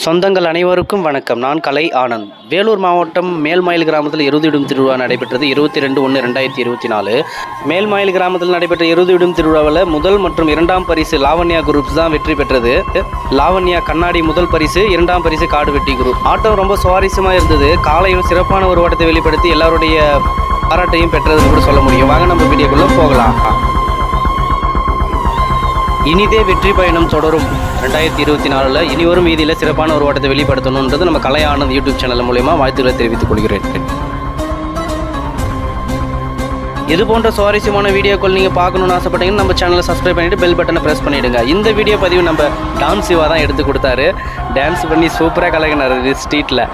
சொந்தங்கள் அனைவருக்கும் வணக்கம். நான் கலை ஆனந்த். வேலூர் மாவட்டம் மேல்மயில் கிராமத்தில் எருதிடும் திருவிழா நடைபெற்றது. 22/1/2024 மேல்மயில் கிராமத்தில் நடைபெற்ற எருதிடும் திருவிழாவில் முதல் மற்றும் இரண்டாம் பரிசு லாவண்யா குரூப்ஸ் தான் வெற்றி பெற்றது. லாவண்யா கண்ணாடி முதல் பரிசு, இரண்டாம் பரிசு காடு வெட்டி குரூப். ஆட்டம் ரொம்ப சுவாரஸ்யமாக இருந்தது. காலையில் சிறப்பான ஒரு ஓட்டத்தை வெளிப்படுத்தி எல்லாருடைய பாராட்டையும் பெற்றதுன்னு கூட சொல்ல முடியும். வாங்க நம்ம வீடியோக்குள்ளே போகலாம். இனிதே வெற்றி பயணம் தொடரும். 2024 இனி வரும் வீதியில் சிறப்பான ஒரு ஓட்டத்தை வெளிப்படுத்தணுன்றது நம்ம கலை ஆனந்த் யூடியூப் சேனல் மூலமா வாழ்த்துக்களை தெரிவித்துக் கொள்கிறேன். இது போன்ற சுவாரஸ்யமான வீடியோக்கள் நீங்கள் பார்க்கணுன்னு ஆசைப்பட்டீங்கன்னா நம்ம சேனலை சப்ஸ்கிரைப் பண்ணிவிட்டு பெல் பட்டனை ப்ரெஸ் பண்ணிவிடுங்க. இந்த வீடியோ பதிவு நம்ம டான்ஸ் சிவா தான் எடுத்து கொடுத்தாரு. டான்ஸ் பண்ணி சூப்பராக கலக்கினார் ஸ்ட்ரீட்டில்.